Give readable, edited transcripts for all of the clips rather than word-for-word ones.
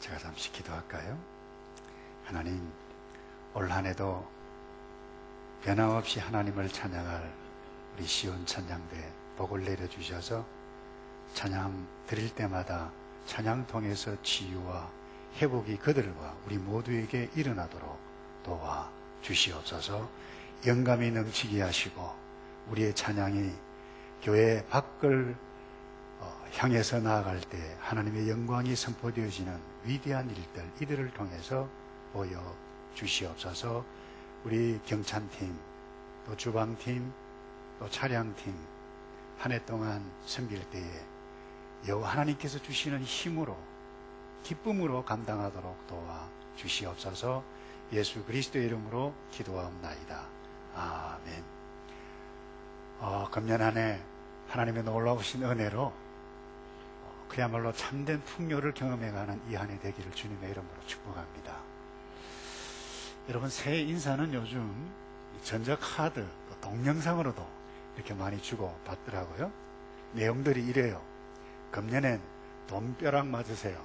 제가 잠시 기도할까요? 하나님, 올 한 해도 변함없이 하나님을 찬양할 우리 시온 찬양대에 복을 내려주셔서 찬양 드릴 때마다 찬양 통해서 치유와 회복이 그들과 우리 모두에게 일어나도록 도와 주시옵소서. 영감이 넘치게 하시고 우리의 찬양이 교회 밖을 향해서 나아갈 때 하나님의 영광이 선포되어지는 위대한 일들, 이들을 통해서 보여주시옵소서. 우리 경찬팀, 또 주방팀, 또 차량팀 한 해 동안 섬길 때에 여호와 하나님께서 주시는 힘으로, 기쁨으로 감당하도록 도와주시옵소서. 예수 그리스도의 이름으로 기도하옵나이다. 아멘. 금년 한 해 하나님의 놀라우신 은혜로 그야말로 참된 풍요를 경험해가는 이 한 해 되기를 주님의 이름으로 축복합니다. 여러분, 새해 인사는 요즘 전자카드, 동영상으로도 이렇게 많이 주고 받더라고요. 내용들이 이래요. 금년엔 돈벼락 맞으세요.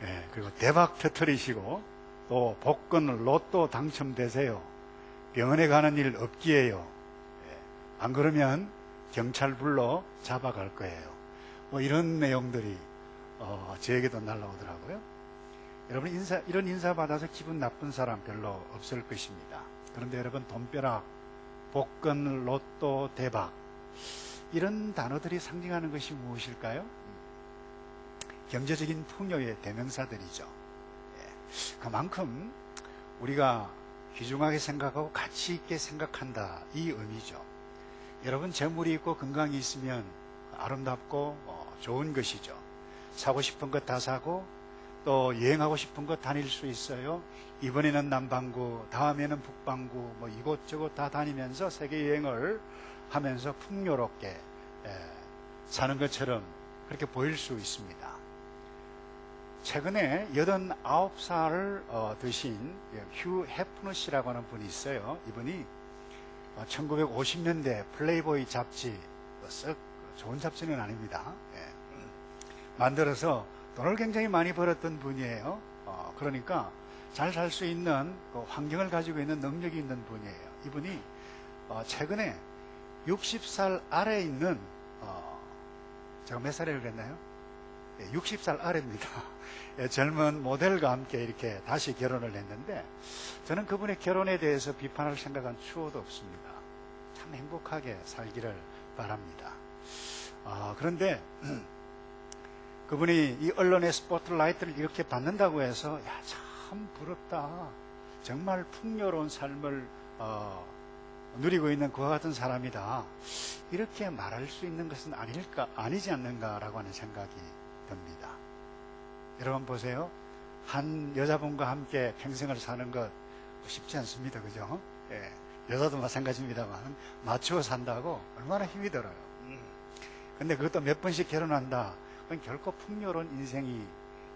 네, 그리고 대박 터뜨리시고, 또 복권 로또 당첨되세요. 병원에 가는 일 없기에요. 네, 안 그러면 경찰 불러 잡아갈 거예요. 뭐 이런 내용들이 저에게도 날라오더라고요. 여러분, 이런 인사 받아서 기분 나쁜 사람 별로 없을 것입니다. 그런데 여러분, 돈벼락, 복권, 로또, 대박, 이런 단어들이 상징하는 것이 무엇일까요? 경제적인 풍요의 대명사들이죠. 그만큼 우리가 귀중하게 생각하고 가치 있게 생각한다, 이 의미죠. 여러분, 재물이 있고 건강이 있으면 아름답고 좋은 것이죠. 사고 싶은 것 다 사고, 또 여행하고 싶은 것 다닐 수 있어요. 이번에는 남반구, 다음에는 북반구, 뭐 이곳저곳 다 다니면서 세계 여행을 하면서 풍요롭게 사는 것처럼 그렇게 보일 수 있습니다. 최근에 89살을 드신 휴 해프너 씨라고 하는 분이 있어요. 이분이 1950년대 플레이보이 잡지, 썩 좋은 잡지는 아닙니다. 만들어서 돈을 굉장히 많이 벌었던 분이에요. 그러니까 잘 살 수 있는 환경을 가지고 있는 능력이 있는 분이에요. 이분이 최근에 60살 아래에 있는, 제가 몇 살이라고 그랬나요? 60살 아래입니다. 젊은 모델과 함께 이렇게 다시 결혼을 했는데, 저는 그분의 결혼에 대해서 비판할 생각은 추호도 없습니다. 참 행복하게 살기를 바랍니다. 그런데 그분이 이 언론의 스포트라이트를 이렇게 받는다고 해서, 야, 참 부럽다, 정말 풍요로운 삶을 누리고 있는 그와 같은 사람이다, 이렇게 말할 수 있는 것은 아니지 않는가라고 하는 생각이 듭니다. 여러분 보세요. 한 여자분과 함께 평생을 사는 것 쉽지 않습니다. 그죠? 예, 여자도 마찬가지입니다만 맞추어 산다고 얼마나 힘이 들어요. 근데 그것도 몇 번씩 결혼한다, 그건 결코 풍요로운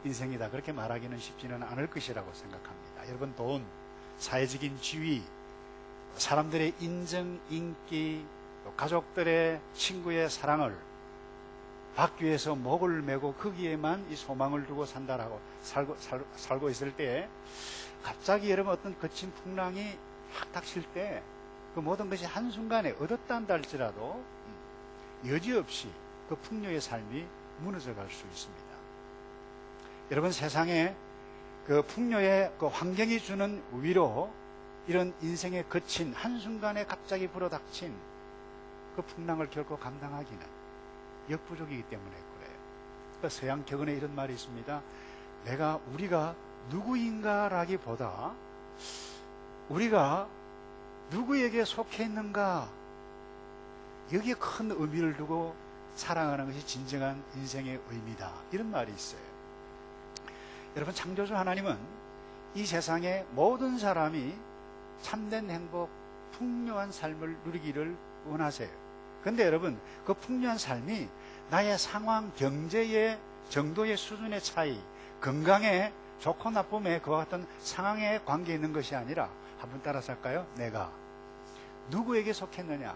인생이다, 그렇게 말하기는 쉽지는 않을 것이라고 생각합니다. 여러분, 돈, 사회적인 지위, 사람들의 인정, 인기, 가족들의, 친구의 사랑을 받기 위해서 목을 메고 거기에만 이 소망을 두고 산다라고 살고 있을 때, 갑자기 여러분 어떤 거친 풍랑이 확 닥칠 때 그 모든 것이 한순간에 얻었다 한다 할지라도 여지없이 그 풍요의 삶이 무너져 갈 수 있습니다. 여러분, 세상에 그 풍요의 그 환경이 주는 위로, 이런 인생의 거친 한순간에 갑자기 불어닥친 그 풍랑을 결코 감당하기는 역부족이기 때문에 그래요. 그러니까 서양 격언에 이런 말이 있습니다. 우리가 누구인가라기보다 우리가 누구에게 속해 있는가, 여기에 큰 의미를 두고 사랑하는 것이 진정한 인생의 의미다, 이런 말이 있어요. 여러분, 창조주 하나님은 이 세상의 모든 사람이 참된 행복, 풍요한 삶을 누리기를 원하세요. 그런데 여러분, 그 풍요한 삶이 나의 상황, 경제의 정도의 수준의 차이, 건강의 좋고 나쁨의 그와 같은 상황에 관계 있는 것이 아니라, 한번 따라서 할까요? 내가 누구에게 속했느냐.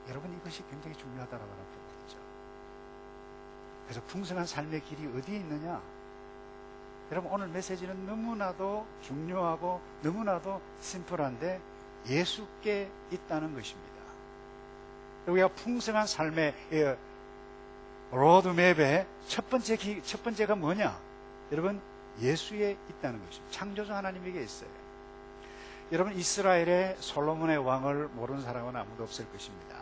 여러분, 이것이 굉장히 중요하다라고 하는 부분이죠. 그래서 풍성한 삶의 길이 어디에 있느냐? 여러분, 오늘 메시지는 너무나도 중요하고 너무나도 심플한데 예수께 있다는 것입니다. 우리가 풍성한 삶의 로드맵의 첫 번째가 뭐냐? 여러분, 예수에 있다는 것입니다. 창조주 하나님에게 있어요. 여러분, 이스라엘의 솔로몬의 왕을 모르는 사람은 아무도 없을 것입니다.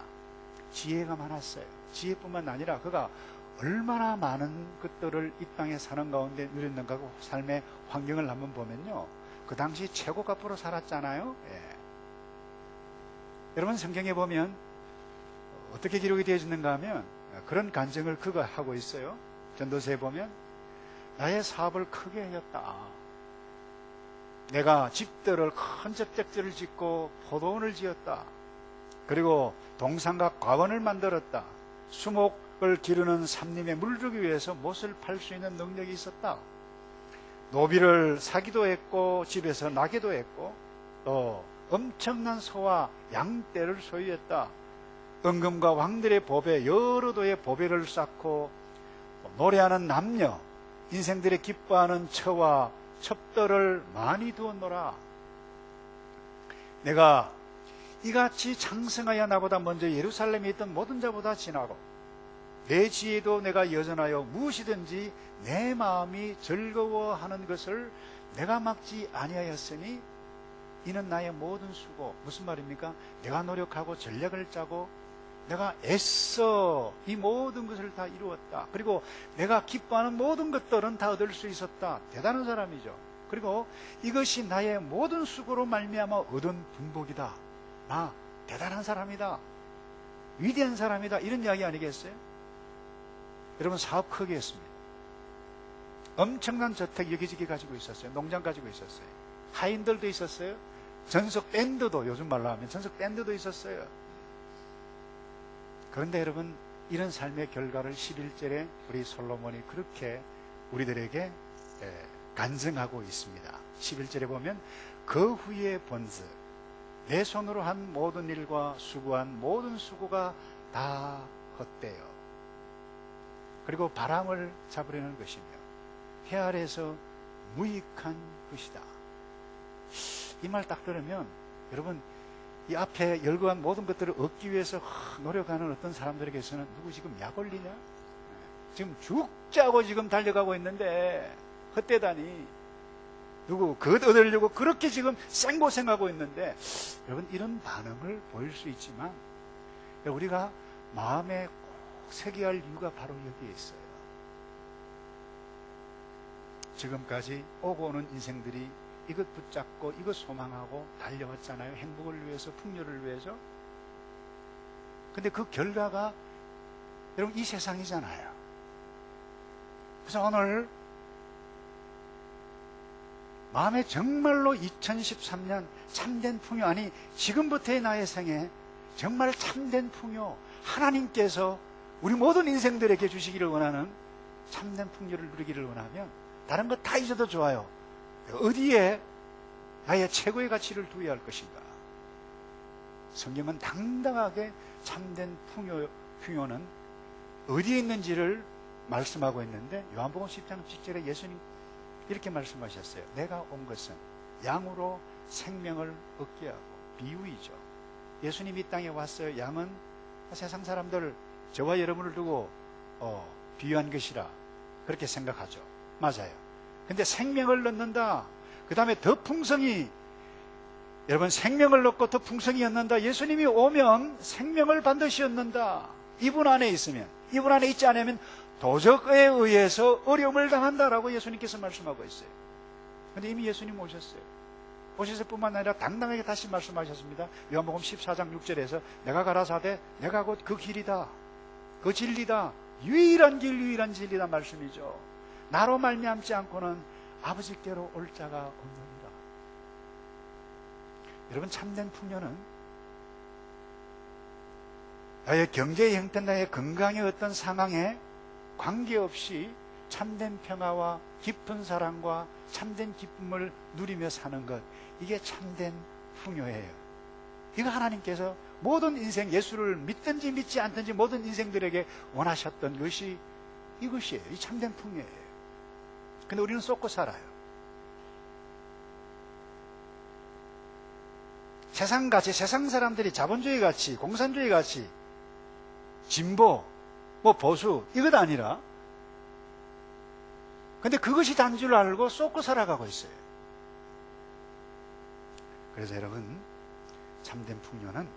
지혜가 많았어요. 지혜뿐만 아니라 그가 얼마나 많은 것들을 이 땅에 사는 가운데 누렸는가 하고 삶의 환경을 한번 보면요, 그 당시 최고급으로 살았잖아요. 예. 여러분, 성경에 보면 어떻게 기록이 되어지는가 하면 그런 간증을 그가 하고 있어요. 전도서에 보면 나의 사업을 크게 하였다. 내가 집들을 큰 저택지를 짓고 포도원을 지었다. 그리고 동산과 과원을 만들었다. 수목을 기르는 삼림에 물 주기 위해서 못을 팔 수 있는 능력이 있었다. 노비를 사기도 했고 집에서 나기도 했고 또 엄청난 소와 양떼를 소유했다. 은금과 왕들의 보배, 여러 도의 보배를 쌓고 노래하는 남녀, 인생들이 기뻐하는 처와 첩들을 많이 두었노라. 내가 이같이 장성하여 나보다 먼저 예루살렘에 있던 모든 자보다 진하고 내 지혜도 내가 여전하여 무엇이든지 내 마음이 즐거워하는 것을 내가 막지 아니하였으니 이는 나의 모든 수고. 무슨 말입니까? 내가 노력하고 전략을 짜고 내가 애써 이 모든 것을 다 이루었다. 그리고 내가 기뻐하는 모든 것들은 다 얻을 수 있었다. 대단한 사람이죠. 그리고 이것이 나의 모든 수고로 말미암아 얻은 분복이다. 나 대단한 사람이다. 위대한 사람이다. 이런 이야기 아니겠어요? 여러분, 사업 크게 했습니다. 엄청난 저택 여기저기 가지고 있었어요. 농장 가지고 있었어요. 하인들도 있었어요. 전속 밴드도, 요즘 말로 하면 전속 밴드도 있었어요. 그런데 여러분, 이런 삶의 결과를 11절에 우리 솔로몬이 그렇게 우리들에게 간증하고 있습니다. 11절에 보면 그 후에 본즉 내 손으로 한 모든 일과 수고한 모든 수고가 다 헛되어 그리고 바람을 잡으려는 것이며 해 아래에서 무익한 것이다. 이 말 딱 들으면 여러분, 이 앞에 열거한 모든 것들을 얻기 위해서 노력하는 어떤 사람들에게서는 누구 지금 약 올리냐? 지금 죽자고 지금 달려가고 있는데 헛되다니. 누구 그것 얻으려고 그렇게 지금 생고생하고 있는데, 여러분, 이런 반응을 보일 수 있지만 우리가 마음에 꼭 새겨야 할 이유가 바로 여기에 있어요. 지금까지 오고 오는 인생들이 이것 붙잡고 이것 소망하고 달려왔잖아요. 행복을 위해서, 풍요를 위해서. 근데 그 결과가 여러분 이 세상이잖아요. 그래서 오늘 마음에 정말로 2013년 참된 풍요, 아니 지금부터의 나의 생에 정말 참된 풍요, 하나님께서 우리 모든 인생들에게 주시기를 원하는 참된 풍요를 누리기를 원하면 다른 거 다 잊어도 좋아요. 어디에 나의 최고의 가치를 두어야 할 것인가? 성경은 당당하게 참된 풍요는 어디에 있는지를 말씀하고 있는데, 요한복음 10장 7절에 예수님 이렇게 말씀하셨어요. 내가 온 것은 양으로 생명을 얻게 하고. 비유이죠. 예수님이 이 땅에 왔어요. 양은 세상 사람들, 저와 여러분을 두고 비유한 것이라 그렇게 생각하죠. 맞아요. 근데 생명을 넣는다. 그 다음에 더 풍성히, 여러분, 생명을 넣고 더 풍성히 얻는다. 예수님이 오면 생명을 반드시 얻는다. 이분 안에 있으면, 이분 안에 있지 않으면 도적에 의해서 어려움을 당한다라고 예수님께서 말씀하고 있어요. 그런데 이미 예수님 오셨어요. 오셨을 뿐만 아니라 당당하게 다시 말씀하셨습니다. 요한복음 14장 6절에서 내가 가라사대 내가 곧 그 길이다, 그 진리다, 유일한 길, 유일한 진리다 말씀이죠. 나로 말미암지 않고는 아버지께로 올 자가 없느니라. 여러분, 참된 풍요는 나의 경제의 형편, 나의 건강의 어떤 상황에 관계없이 참된 평화와 깊은 사랑과 참된 기쁨을 누리며 사는 것, 이게 참된 풍요예요. 이거 하나님께서 모든 인생, 예수를 믿든지 믿지 않든지 모든 인생들에게 원하셨던 것이 이것이에요. 이 참된 풍요예요. 근데 우리는 쏟고 살아요. 세상같이, 세상 사람들이 자본주의 같이, 공산주의 같이, 진보, 보수, 이것 아니라, 근데 그것이 단 줄 알고 쏟고 살아가고 있어요. 그래서 여러분, 참된 풍요는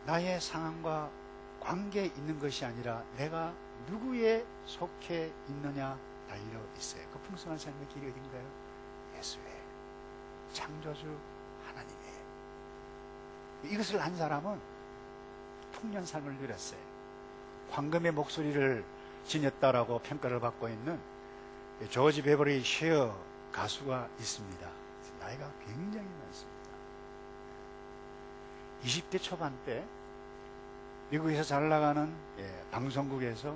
나의 상황과 관계에 있는 것이 아니라 내가 누구에 속해 있느냐 달려 있어요. 그 풍성한 삶의 길이 어딘가요? 예수의 창조주 하나님이에요. 이것을 한 사람은 풍요한 삶을 누렸어요. 황금의 목소리를 지녔다라고 평가를 받고 있는 조지 베버리 쉐어 가수가 있습니다. 나이가 굉장히 많습니다. 20대 초반 때 미국에서 잘 나가는 방송국에서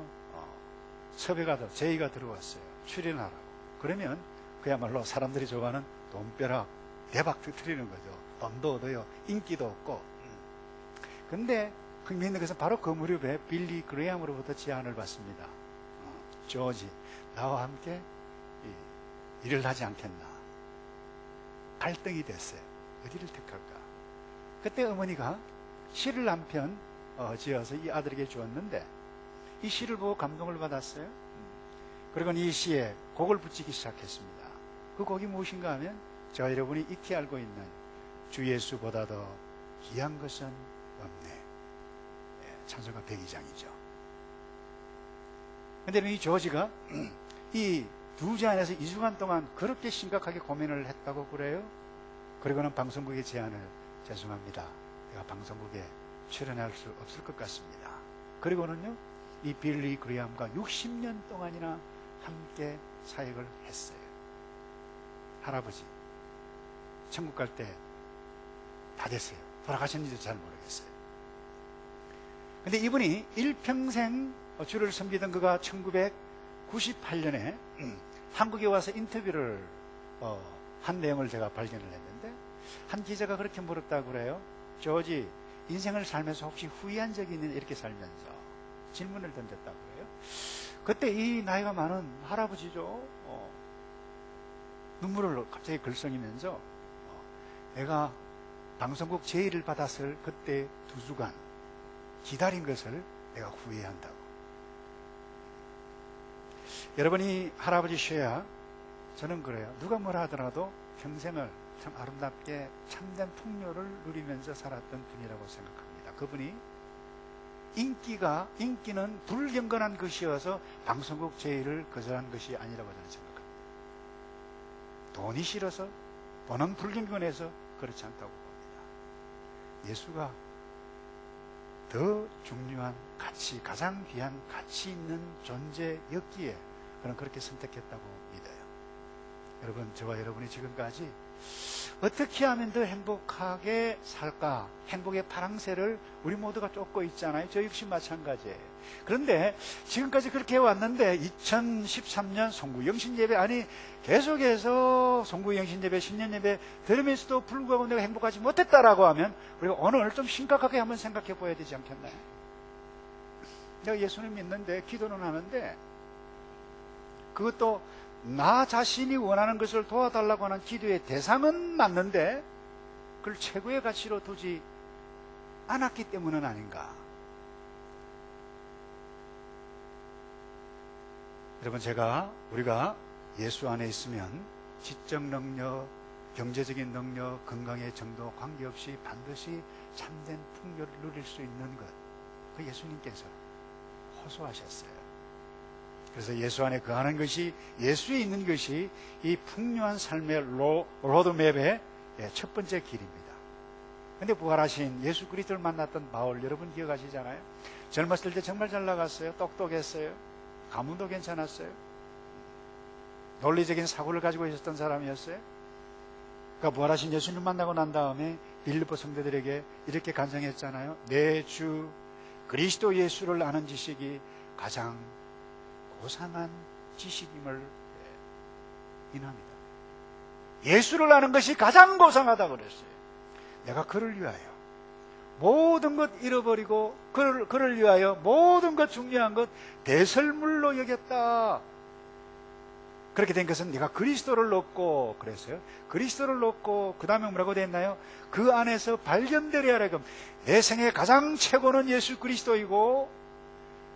섭외가 제의가 들어왔어요. 출연하라고. 그러면 그야말로 사람들이 좋아하는 돈벼락 대박 터뜨리는 거죠. 돈도 얻어요. 인기도 얻고. 근데 흥미있는 것은 바로 그 무렵에 빌리 그레이엄으로부터 제안을 받습니다. 조지, 나와 함께 일을 하지 않겠나. 갈등이 됐어요. 어디를 택할까? 그때 어머니가 시를 한 편 지어서 이 아들에게 주었는데 이 시를 보고 감동을 받았어요. 그리고 이 시에 곡을 붙이기 시작했습니다. 그 곡이 무엇인가 하면 저와 여러분이 익히 알고 있는 주 예수보다 더 귀한 것은 없네. 찬송가 102장이죠. 그런데 이 조지가 이 두 잔에서 2주간 동안 그렇게 심각하게 고민을 했다고 그래요. 그리고는 방송국에 제안을, 죄송합니다, 내가 방송국에 출연할 수 없을 것 같습니다. 그리고는요, 이 빌리 그레이엄과 60년 동안이나 함께 사역을 했어요. 할아버지 천국 갈 때 다 됐어요. 돌아가셨는지도 잘 모르겠어요. 근데 이분이 일평생 주를 섬기던 그가 1998년에 한국에 와서 인터뷰를 한 내용을 제가 발견을 했는데, 한 기자가 그렇게 물었다고 그래요. 조지, 인생을 살면서 혹시 후회한 적이 있느냐, 이렇게 살면서 질문을 던졌다고 그래요. 그때 이 나이가 많은 할아버지죠, 눈물을 갑자기 글썽이면서 내가 방송국 제의를 받았을 그때 2주간 기다린 것을 내가 후회한다고. 여러분이 할아버지 쉐야, 저는 그래요. 누가 뭐라 하더라도 평생을 참 아름답게 참된 풍요를 누리면서 살았던 분이라고 생각합니다. 그분이 인기는 불경건한 것이어서 방송국 제의를 거절한 것이 아니라고 저는 생각합니다. 돈이 싫어서, 돈은 불경건해서 그렇지 않다고 봅니다. 예수가 더 중요한 가치, 가장 귀한 가치 있는 존재였기에 저는 그렇게 선택했다고 믿어요. 여러분, 저와 여러분이 지금까지 어떻게 하면 더 행복하게 살까? 행복의 파랑새를 우리 모두가 쫓고 있잖아요. 저 역시 마찬가지예요. 그런데 지금까지 그렇게 해왔는데 2013년 송구영신예배, 아니 계속해서 송구영신예배, 신년예배 들으면서도 불구하고 내가 행복하지 못했다라고 하면 우리가 오늘 좀 심각하게 한번 생각해 보아야 되지 않겠나요? 내가 예수님 믿는데 기도는 하는데 그것도 나 자신이 원하는 것을 도와달라고 하는 기도의 대상은 맞는데 그걸 최고의 가치로 두지 않았기 때문은 아닌가. 여러분, 우리가 예수 안에 있으면 지적 능력, 경제적인 능력, 건강의 정도 관계없이 반드시 참된 풍요를 누릴 수 있는 것, 그 예수님께서 호소하셨어요. 그래서 예수 안에 거하는 것이, 예수에 있는 것이 이 풍요한 삶의 로드맵의 첫 번째 길입니다. 근데 부활하신 예수 그리스도를 만났던 바울, 여러분 기억하시잖아요? 젊었을 때 정말 잘 나갔어요. 똑똑했어요. 가문도 괜찮았어요. 논리적인 사고를 가지고 있었던 사람이었어요. 그러니까 부활하신 예수님 만나고 난 다음에 빌립보 성도들에게 이렇게 간청했잖아요. 내 주 그리스도 예수를 아는 지식이 가장 고상한 지식임을 인합니다. 예수를 아는 것이 가장 고상하다고 그랬어요. 내가 그를 위하여 모든 것 잃어버리고 그를 위하여 모든 것 중요한 것 대설물로 여겼다. 그렇게 된 것은 네가 그리스도를 얻고 그랬어요. 그리스도를 얻고 그 다음에 뭐라고 됐나요? 그 안에서 발견되려 하여금 내 생의 가장 최고는 예수 그리스도이고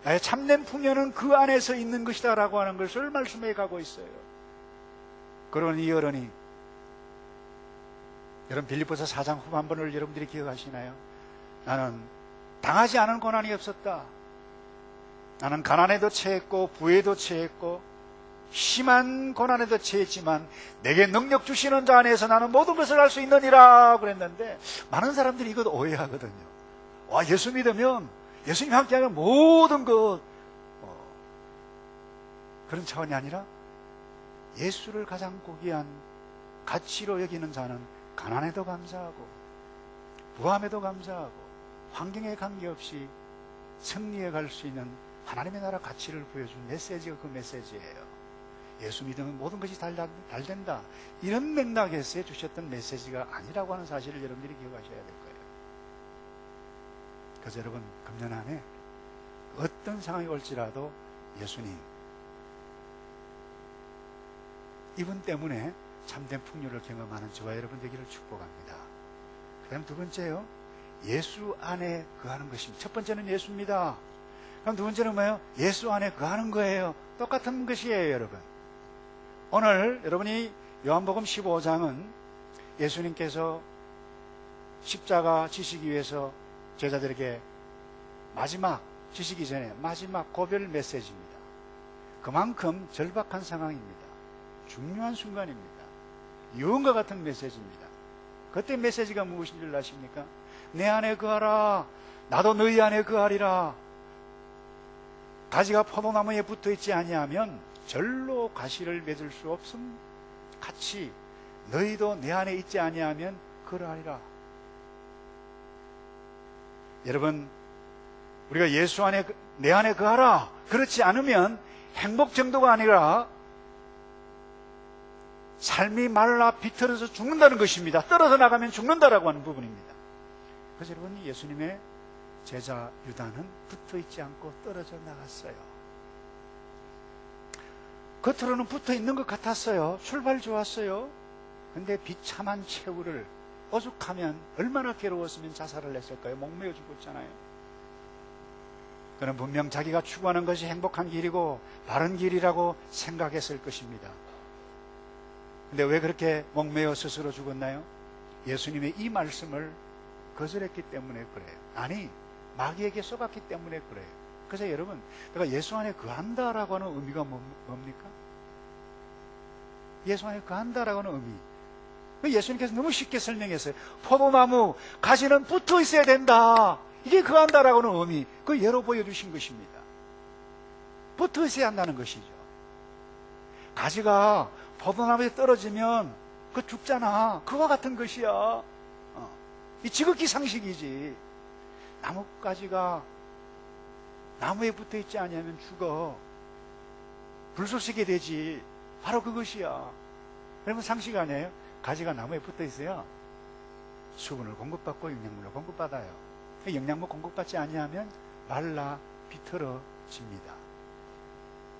나의 참된 풍요는 그 안에서 있는 것이다 라고 하는 것을 말씀해 가고 있어요. 그러니 여러분이 여러분 빌립보서 4장 후반부를 여러분들이 기억하시나요? 나는 당하지 않은 고난이 없었다. 나는 가난에도 처했고 부에도 처했고 심한 고난에도 처했지만 내게 능력 주시는 자 안에서 나는 모든 것을 할 수 있느니라 그랬는데 많은 사람들이 이것 오해하거든요. 와, 예수 믿으면 예수님 함께하면 모든 것 그런 차원이 아니라 예수를 가장 고귀한 가치로 여기는 자는 가난에도 감사하고 부함에도 감사하고 환경에 관계없이 승리해 갈 수 있는 하나님의 나라 가치를 보여준 메시지가 그 메시지예요. 예수 믿으면 모든 것이 잘 된다. 이런 맥락에서 주셨던 메시지가 아니라고 하는 사실을 여러분들이 기억하셔야 될 거예요. 그래서 여러분 금년 안에 어떤 상황이 올지라도 예수님 이분 때문에 참된 풍요를 경험하는 저와 여러분 되기를 축복합니다. 그 다음 두 번째요, 예수 안에 거하는 것입니다. 첫 번째는 예수입니다. 그럼 두 번째는 뭐예요? 예수 안에 거하는 거예요. 똑같은 것이에요. 여러분 오늘 여러분이 요한복음 15장은 예수님께서 십자가 지시기 위해서 제자들에게 마지막 지시기 전에 마지막 고별 메시지입니다. 그만큼 절박한 상황입니다. 중요한 순간입니다. 유언과 같은 메시지입니다. 그때 메시지가 무엇인 줄 아십니까? 내 안에 거하라. 나도 너희 안에 거하리라. 가지가 포도나무에 붙어있지 아니하면 절로 가시를 맺을 수 없음 같이 너희도 내 안에 있지 아니하면 그러하리라. 여러분 우리가 예수 안에 내 안에 거하라 그렇지 않으면 행복 정도가 아니라 삶이 말라 비틀어서 죽는다는 것입니다. 떨어져 나가면 죽는다라고 하는 부분입니다. 그래서 여러분 예수님의 제자 유다는 붙어있지 않고 떨어져 나갔어요. 겉으로는 붙어있는 것 같았어요. 출발 좋았어요. 근데 비참한 최후를 오죽하면 얼마나 괴로웠으면 자살을 했을까요? 목매어 죽었잖아요. 그는 분명 자기가 추구하는 것이 행복한 길이고 바른 길이라고 생각했을 것입니다. 근데 왜 그렇게 목매어 스스로 죽었나요? 예수님의 이 말씀을 거절했기 때문에 그래요. 아니, 마귀에게 속았기 때문에 그래요. 그래서 여러분, 내가 예수 안에 거한다라고 하는 의미가 뭡니까? 예수 안에 거한다라고 하는 의미. 예수님께서 너무 쉽게 설명했어요. 포도나무 가지는 붙어 있어야 된다. 이게 거한다라고 하는 의미. 그 예로 보여주신 것입니다. 붙어 있어야 한다는 것이죠. 가지가 포도나무에 떨어지면 그 죽잖아. 그와 같은 것이야. 이 지극히 상식이지. 나뭇가지가 나무에 붙어 있지 않으면 죽어. 불쏘시게 되지. 바로 그것이야. 그러면 상식 아니에요? 가지가 나무에 붙어 있어야 수분을 공급받고 영양분을 공급받아요. 영양분 공급받지 아니하면 말라 비틀어집니다.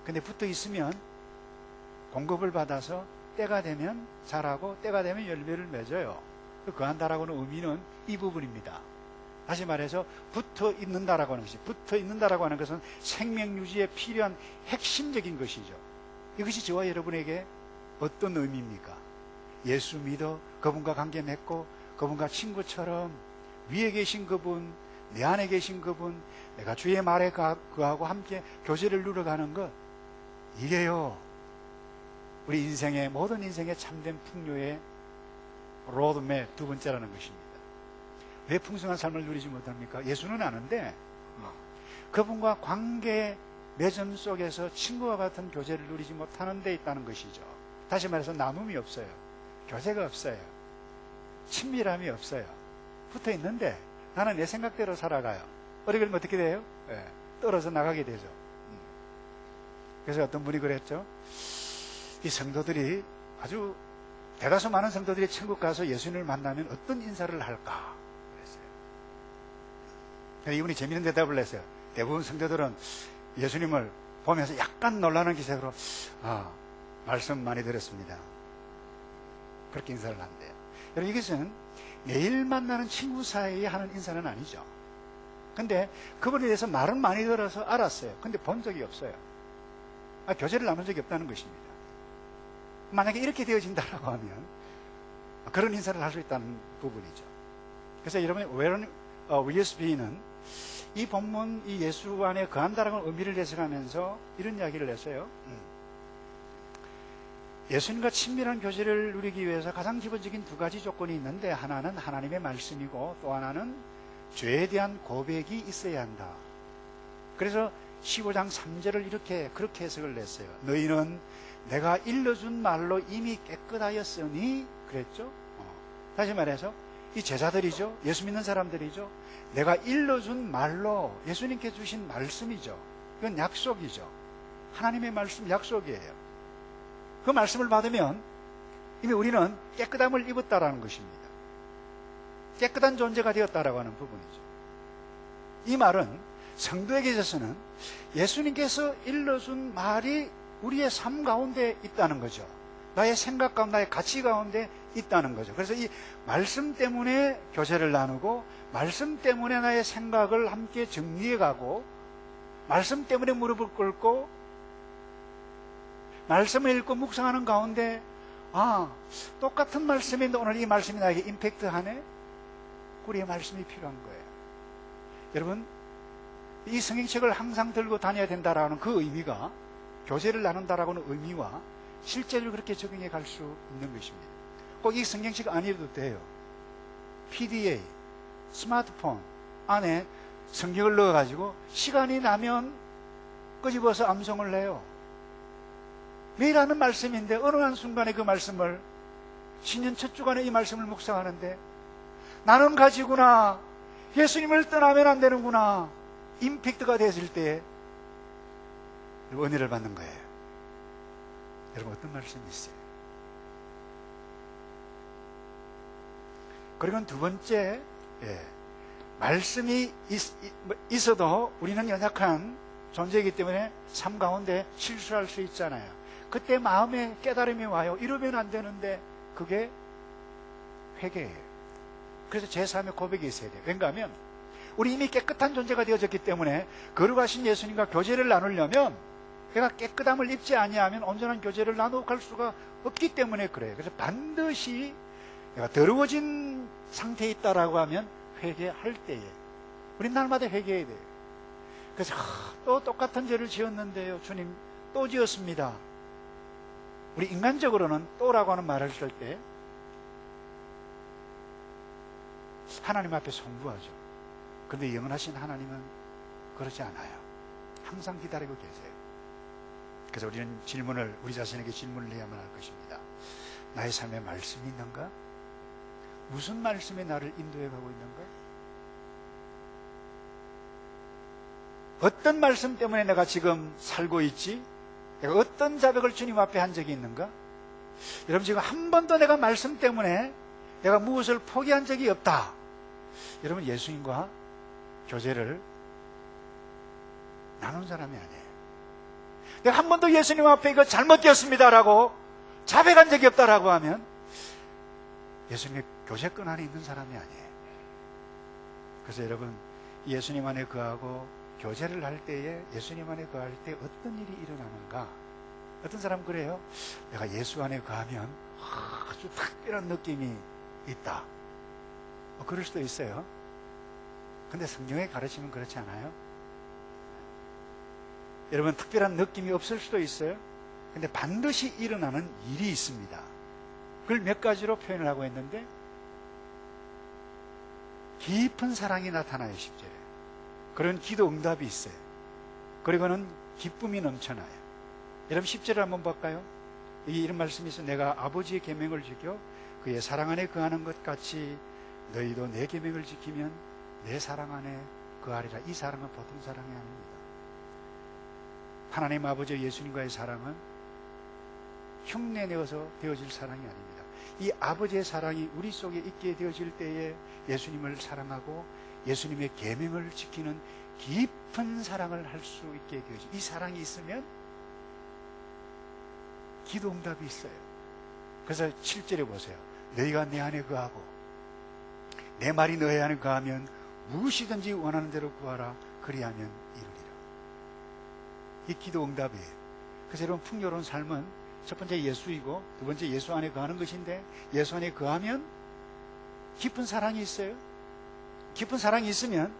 근데 붙어 있으면 공급을 받아서 때가 되면 자라고 때가 되면 열매를 맺어요. 거한다라고 하는 의미는 이 부분입니다. 다시 말해서 붙어 있는다라고 하는 것이, 붙어 있는다라고 하는 것은 생명 유지에 필요한 핵심적인 것이죠. 이것이 저와 여러분에게 어떤 의미입니까? 예수 믿어 그분과 관계 맺고 그분과 친구처럼 위에 계신 그분, 내 안에 계신 그분, 내가 주의 말에 그하고 함께 교제를 누려가는 것, 이게요 우리 인생의 모든 인생의 참된 풍요의 로드맵 두 번째라는 것입니다. 왜 풍성한 삶을 누리지 못합니까? 예수는 아는데 그분과 관계 맺음 속에서 친구와 같은 교제를 누리지 못하는 데 있다는 것이죠. 다시 말해서 나눔이 없어요. 교제가 없어요. 친밀함이 없어요. 붙어 있는데 나는 내 생각대로 살아가요. 어떻게 되면 어떻게 돼요? 떨어져 나가게 되죠. 그래서 어떤 분이 그랬죠. 이 성도들이 아주 대다수 많은 성도들이 천국 가서 예수님을 만나면 어떤 인사를 할까 그랬어요. 이분이 재미있는 대답을 했어요. 대부분 성도들은 예수님을 보면서 약간 놀라는 기색으로 말씀 많이 들었습니다. 그렇게 인사를 한대요. 여러분, 이것은 매일 만나는 친구 사이에 하는 인사는 아니죠. 근데 그분에 대해서 말은 많이 들어서 알았어요. 근데 본 적이 없어요. 교제를 나눈 적이 없다는 것입니다. 만약에 이렇게 되어진다라고 하면 그런 인사를 할 수 있다는 부분이죠. 그래서 여러분, WSB는 이 본문, 이 예수 안에 거한다라는 의미를 해석하면서 이런 이야기를 했어요. 예수님과 친밀한 교제를 누리기 위해서 가장 기본적인 두 가지 조건이 있는데, 하나는 하나님의 말씀이고 또 하나는 죄에 대한 고백이 있어야 한다. 그래서 15장 3절을 그렇게 해석을 했어요. 너희는 내가 일러준 말로 이미 깨끗하였으니, 그랬죠. 다시 말해서 이 제자들이죠. 예수 믿는 사람들이죠. 내가 일러준 말로, 예수님께 주신 말씀이죠. 이건 약속이죠. 하나님의 말씀, 약속이에요. 그 말씀을 받으면 이미 우리는 깨끗함을 입었다라는 것입니다. 깨끗한 존재가 되었다라고 하는 부분이죠. 이 말은 성도에게 있어서는 예수님께서 일러준 말이 우리의 삶 가운데 있다는 거죠. 나의 생각 가운데, 나의 가치 가운데 있다는 거죠. 그래서 이 말씀 때문에 교제를 나누고, 말씀 때문에 나의 생각을 함께 정리해가고, 말씀 때문에 무릎을 꿇고, 말씀을 읽고 묵상하는 가운데 똑같은 말씀인데 오늘 이 말씀이 나에게 임팩트하네? 우리의 말씀이 필요한 거예요. 여러분, 이 성경책을 항상 들고 다녀야 된다라는 그 의미가, 교제를 나눈다라는 의미와 실제로 그렇게 적용해 갈 수 있는 것입니다. 꼭 이 성경책 아니어도 돼요. PDA, 스마트폰 안에 성경을 넣어가지고 시간이 나면 끄집어서 암송을 해요. 매일 하는 말씀인데 어느 한 순간에 그 말씀을, 신년 첫 주간에 이 말씀을 묵상하는데 나는 가지구나, 예수님을 떠나면 안 되는구나, 임팩트가 됐을 때 은혜를 받는 거예요. 여러분, 어떤 말씀이 있어요? 그리고 두 번째, 말씀이 있어도 우리는 연약한 존재이기 때문에 삶 가운데 실수할 수 있잖아요. 그때 마음에 깨달음이 와요. 이러면 안 되는데, 그게 회개예요. 그래서 제3의 고백이 있어야 돼요. 왜냐하면 우리 이미 깨끗한 존재가 되어졌기 때문에 거룩하신 예수님과 교제를 나누려면, 내가 깨끗함을 입지 아니하면 온전한 교제를 나누어 갈 수가 없기 때문에 그래요. 그래서 반드시 내가 더러워진 상태에 있다라고 하면 회개할 때에, 우린 날마다 회개해야 돼요. 그래서 또 똑같은 죄를 지었는데요, 주님, 또 지었습니다. 우리 인간적으로는 또라고 하는 말을 쓸 때 하나님 앞에 송구하죠. 그런데 영원하신 하나님은 그러지 않아요. 항상 기다리고 계세요. 그래서 우리는 우리 자신에게 질문을 해야만 할 것입니다. 나의 삶에 말씀이 있는가? 무슨 말씀이 나를 인도해 가고 있는가? 어떤 말씀 때문에 내가 지금 살고 있지? 내가 어떤 자백을 주님 앞에 한 적이 있는가? 여러분, 지금 한 번도 내가 말씀 때문에 내가 무엇을 포기한 적이 없다. 여러분, 예수님과 교제를 나눈 사람이 아니에요. 내가 한 번도 예수님 앞에 이거 잘못되었습니다라고 자백한 적이 없다라고 하면 예수님의 교제권 안에 있는 사람이 아니에요. 그래서 여러분, 예수님 안에 거하고 교제를 할 때에, 예수님 안에 거할 때 어떤 일이 일어나는가? 어떤 사람 그래요? 내가 예수 안에 거하면 아주 특별한 느낌이 있다. 그럴 수도 있어요. 근데 성경의 가르침은 그렇지 않아요. 여러분, 특별한 느낌이 없을 수도 있어요. 근데 반드시 일어나는 일이 있습니다. 그걸 몇 가지로 표현을 하고 있는데, 깊은 사랑이 나타나요. 10절에 그런 기도 응답이 있어요. 그리고는 기쁨이 넘쳐나요. 여러분, 10절을 한번 볼까요? 이런 말씀이 있어요. 내가 아버지의 계명을 지켜 그의 사랑 안에 거하는 것 같이 너희도 내 계명을 지키면 내 사랑 안에 거하리라. 이 사랑은 보통 사랑이 아닙니다. 하나님 아버지 예수님과의 사랑은 흉내내어서 되어질 사랑이 아닙니다. 이 아버지의 사랑이 우리 속에 있게 되어질 때에 예수님을 사랑하고 예수님의 계명을 지키는 깊은 사랑을 할 수 있게 되어져. 이 사랑이 있으면 기도 응답이 있어요. 그래서 7절에 보세요. 너희가 내 안에 거하고 내 말이 너희 안에 거하면 무엇이든지 원하는 대로 구하라. 그리하면 이루리라. 이 기도 응답이에요. 그래서 여러분, 풍요로운 삶은 첫 번째 예수이고 두 번째 예수 안에 거하는 것인데, 예수 안에 거하면 깊은 사랑이 있어요. 깊은 사랑이 있으면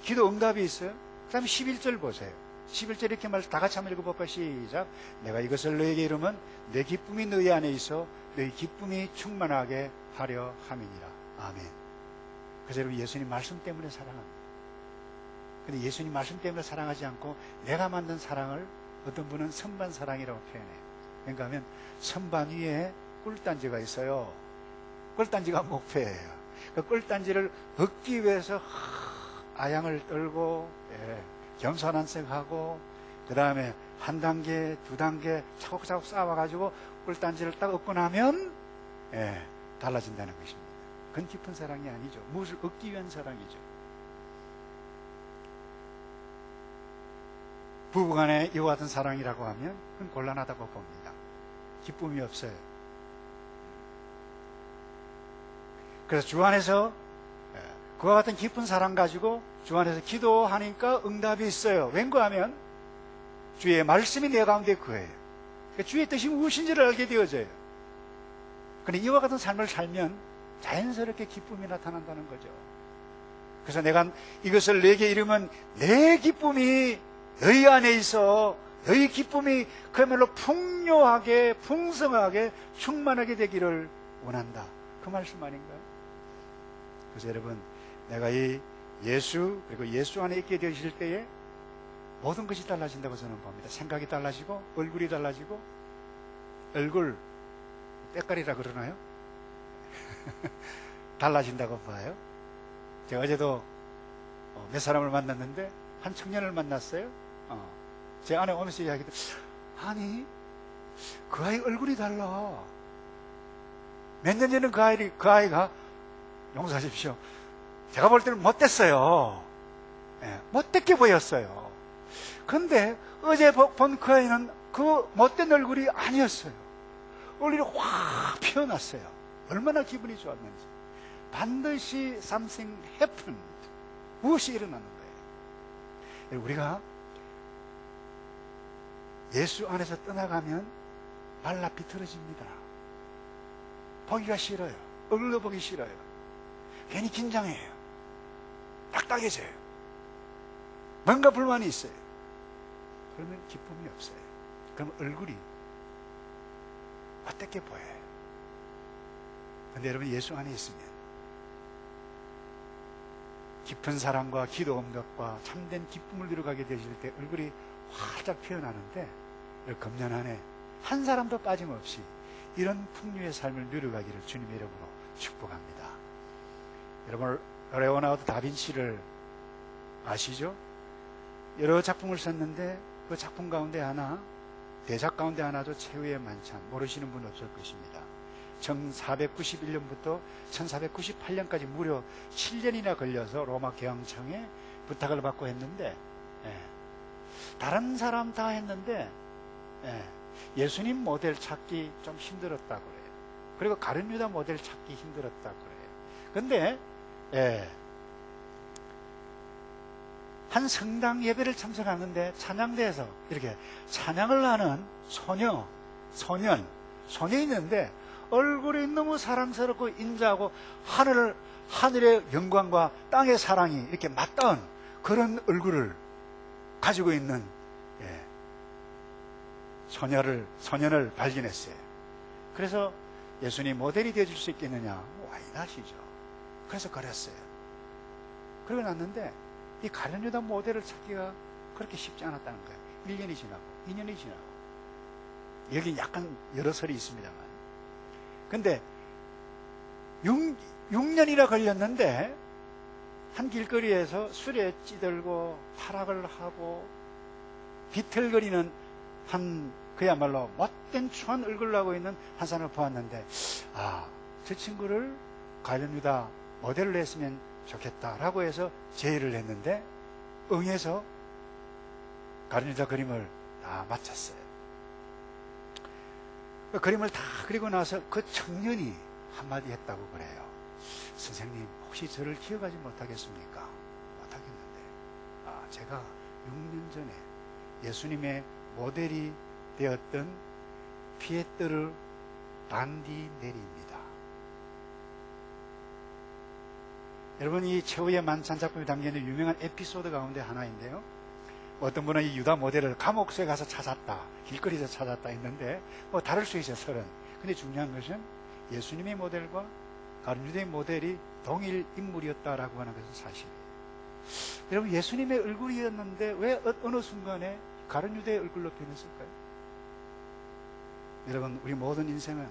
기도 응답이 있어요. 그 다음에 11절 보세요. 11절 이렇게 말 다 같이 한번 읽어볼까요? 시작. 내가 이것을 너에게 이르면 내 기쁨이 너희 안에 있어 너희 기쁨이 충만하게 하려 함이니라. 아멘. 그래서 여러분, 예수님 말씀 때문에 사랑합니다. 근데 예수님 말씀 때문에 사랑하지 않고 내가 만든 사랑을 어떤 분은 선반 사랑이라고 표현해요. 그러니까 하면 선반 위에 꿀단지가 있어요. 꿀단지가 목표예요. 그 꿀단지를 얻기 위해서 아양을 떨고, 겸손한 척하고, 그 다음에 한 단계, 두 단계 차곡차곡 쌓아가지고 꿀단지를 딱 얻고 나면 달라진다는 것입니다. 그건 깊은 사랑이 아니죠. 무엇을 얻기 위한 사랑이죠. 부부간에 이와 같은 사랑이라고 하면 그건 곤란하다고 봅니다. 기쁨이 없어요. 그래서 주 안에서 그와 같은 깊은 사랑 가지고 주 안에서 기도하니까 응답이 있어요. 왠가 하면 주의 말씀이 내 가운데 거해요. 그러니까 주의 뜻이 무엇인지를 알게 되어져요. 그런데 이와 같은 삶을 살면 자연스럽게 기쁨이 나타난다는 거죠. 그래서 내가 이것을 내게 이르면 내 기쁨이 너희 안에 있어 너희 기쁨이 그야말로 풍요하게 풍성하게 충만하게 되기를 원한다. 그 말씀 아닌가요? 그래서 여러분, 내가 이 예수 그리고 예수 안에 있게 되실 때에 모든 것이 달라진다고 저는 봅니다. 생각이 달라지고 얼굴이 달라지고, 얼굴 때깔이라 그러나요? 달라진다고 봐요. 제가 어제도 몇 사람을 만났는데 한 청년을 만났어요. 제 아내 오면서 이야기도, 아니 그 아이 얼굴이 달라. 몇 년 전에 그 아이가 용서하십시오, 제가 볼 때는 못됐어요. 못됐게 보였어요. 근데 어제 본 그 아이는 그 못된 얼굴이 아니었어요. 얼굴이 확 피어났어요. 얼마나 기분이 좋았는지. 반드시 something happened. 무엇이 일어나는 거예요. 우리가 예수 안에서 떠나가면 말라 비틀어집니다. 보기가 싫어요. 얼굴도 보기 싫어요. 괜히 긴장해요. 딱딱해져요. 뭔가 불만이 있어요. 그러면 기쁨이 없어요. 그럼 얼굴이 어떻게 보여요? 그런데 여러분, 예수 안에 있으면 깊은 사랑과 기도 응답과 참된 기쁨을 누려가게 되실 때 얼굴이 활짝 피어나는데, 금년 안에 한 사람도 빠짐없이 이런 풍요의 삶을 누려가기를 주님의 이름으로 축복합니다. 여러분, 레오나르도 다빈치를 아시죠? 여러 작품을 썼는데 그 작품 가운데 하나, 대작 가운데 하나도 최후의 만찬, 모르시는 분 없을 것입니다. 1491년부터 1498년까지 무려 7년이나 걸려서 로마 교황청에 부탁을 받고 했는데, 다른 사람 다 했는데 예수님 모델 찾기 좀 힘들었다고 그래요. 그리고 가룟 유다 모델 찾기 힘들었다고 그래요. 근데 한 성당 예배를 참석하는데 찬양대에서 이렇게 찬양을 하는 소년이 있는데 얼굴이 너무 사랑스럽고 인자하고 하늘의 영광과 땅의 사랑이 이렇게 맞닿은 그런 얼굴을 가지고 있는 소년을 발견했어요. 그래서 예수님 모델이 되어줄 수 있겠느냐, 와인하시죠. 그래서 그랬어요. 그러고 났는데 이 가룟 유다 모델을 찾기가 그렇게 쉽지 않았다는 거예요. 1년이 지나고 2년이 지나고, 여기 약간 여러 설이 있습니다만, 근데 6년이나 걸렸는데 한 길거리에서 술에 찌들고 타락을 하고 비틀거리는 그야말로 못된 추한 얼굴을 하고 있는 한 사람을 보았는데, 저 친구를 가룟 유다 모델로 했으면 좋겠다라고 해서 제의를 했는데 응해서 가룟 유다 그림을 다 마쳤어요. 그 그림을 다 그리고 나서 그 청년이 한마디 했다고 그래요. 선생님, 혹시 저를 기억하지 못하겠습니까? 못하겠는데, 제가 6년 전에 예수님의 모델이 되었던 피에트르 반디네리입니다. 여러분, 이 최후의 만찬 작품에 담겨있는 유명한 에피소드 가운데 하나인데요, 어떤 분은 이 유다 모델을 감옥소에 가서 찾았다, 길거리에서 찾았다 했는데 다를 수 있어요, 설은. 근데 중요한 것은 예수님의 모델과 가룟 유다의 모델이 동일 인물이었다라고 하는 것은 사실이에요. 여러분, 예수님의 얼굴이었는데 왜 어느 순간에 가룟 유다의 얼굴로 변했을까요? 여러분, 우리 모든 인생은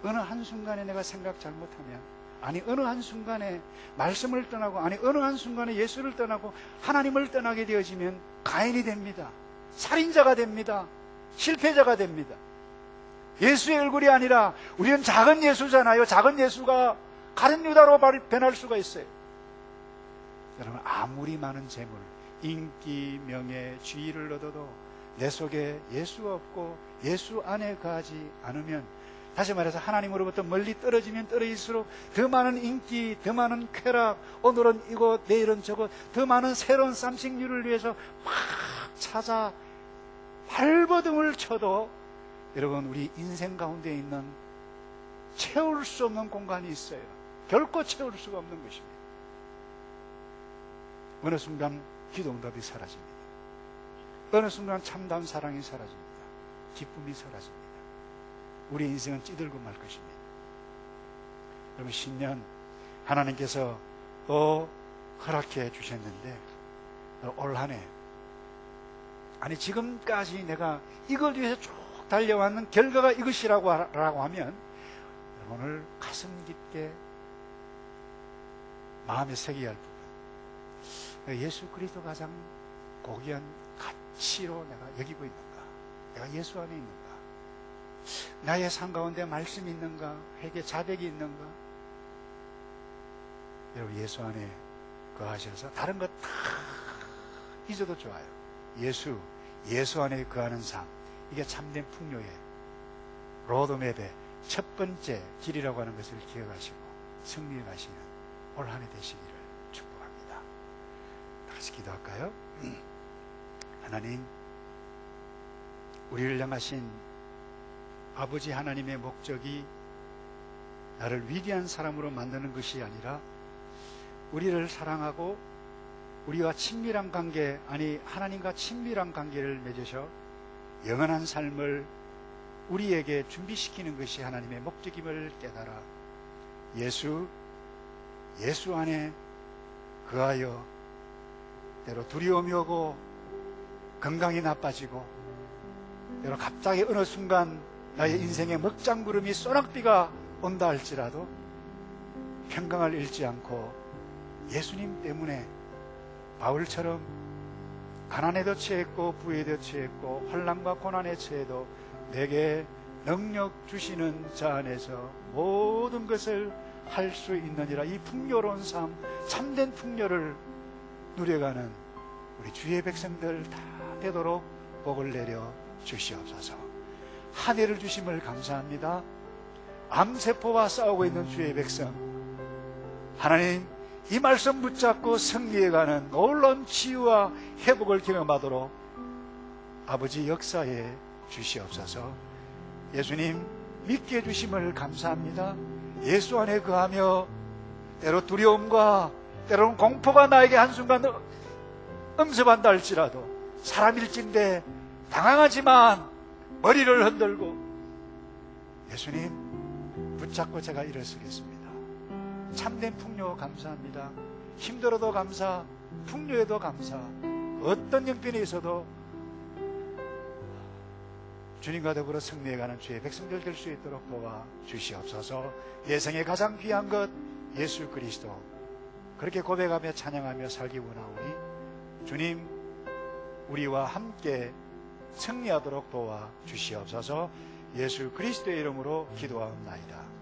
어느 한순간에 내가 생각 잘못하면, 아니 어느 한순간에 말씀을 떠나고, 아니 어느 한순간에 예수를 떠나고 하나님을 떠나게 되어지면 가인이 됩니다. 살인자가 됩니다. 실패자가 됩니다. 예수의 얼굴이 아니라 우리는 작은 예수잖아요. 작은 예수가 가룟 유다로 변할 수가 있어요. 여러분, 아무리 많은 재물, 인기, 명예, 지위를 얻어도 내 속에 예수가 없고 예수 안에 거하지 않으면, 다시 말해서 하나님으로부터 멀리 떨어지면 떨어질수록 더 많은 인기, 더 많은 쾌락, 오늘은 이거 내일은 저거, 더 많은 새로운 쌈식류를 위해서 막 찾아 발버둥을 쳐도 여러분, 우리 인생 가운데 있는 채울 수 없는 공간이 있어요. 결코 채울 수가 없는 것입니다. 어느 순간 기도응답이 사라집니다. 어느 순간 참다운 사랑이 사라집니다. 기쁨이 사라집니다. 우리 인생은 찌들고 말 것입니다. 여러분, 신년 하나님께서 또 허락해 주셨는데, 올 한 해, 아니 지금까지 내가 이걸 위해서 쭉 달려왔는 결과가 이것이라고 하면 오늘 가슴 깊게 마음에 새겨야 할 부분, 예수 그리스도 가장 고귀한 가치로 내가 여기고 있는가? 내가 예수 안에 있는가? 나의 삶 가운데 말씀이 있는가? 회개 자백이 있는가? 여러분, 예수 안에 거하셔서 다른 것 다 잊어도 좋아요. 예수 안에 거하는 삶, 이게 참된 풍요의 로드맵의 첫 번째 길이라고 하는 것을 기억하시고 승리해 가시는 올 한 해 되시기를 축복합니다. 다 같이 기도할까요? 하나님, 우리를 향하신 아버지 하나님의 목적이 나를 위대한 사람으로 만드는 것이 아니라 우리를 사랑하고 우리와 친밀한 관계, 아니 하나님과 친밀한 관계를 맺으셔 영원한 삶을 우리에게 준비시키는 것이 하나님의 목적임을 깨달아 예수 안에 거하여 때로 두려움이 오고 건강이 나빠지고 때로 갑자기 어느 순간 나의 인생의 먹장구름이 소낙비가 온다 할지라도 평강을 잃지 않고 예수님 때문에 바울처럼 가난에도 처했고 부에도 처했고 환난과 고난에 처해도 내게 능력 주시는 자 안에서 모든 것을 할 수 있느니라. 이 풍요로운 삶, 참된 풍요를 누려가는 우리 주의 백성들 다 되도록 복을 내려 주시옵소서. 한 해를 주심을 감사합니다. 암세포와 싸우고 있는 주의 백성, 하나님 이 말씀 붙잡고 승리해가는 놀라운 치유와 회복을 경험하도록 아버지 역사해 주시옵소서. 예수님 믿게 해주심을 감사합니다. 예수 안에 거하며 때로 두려움과 때로는 공포가 나에게 한순간 음습한다 할지라도 사람일진데 당황하지만 머리를 흔들고 예수님 붙잡고 제가 일어서겠습니다. 참된 풍요 감사합니다. 힘들어도 감사, 풍요에도 감사, 어떤 형편에 있어도 주님과 더불어 승리해가는 주의 백성들 될 수 있도록 도와 주시옵소서. 예생의 가장 귀한 것 예수 그리스도, 그렇게 고백하며 찬양하며 살기 원하오니 주님 우리와 함께 승리하도록 도와 주시옵소서. 예수 그리스도의 이름으로 기도하옵나이다.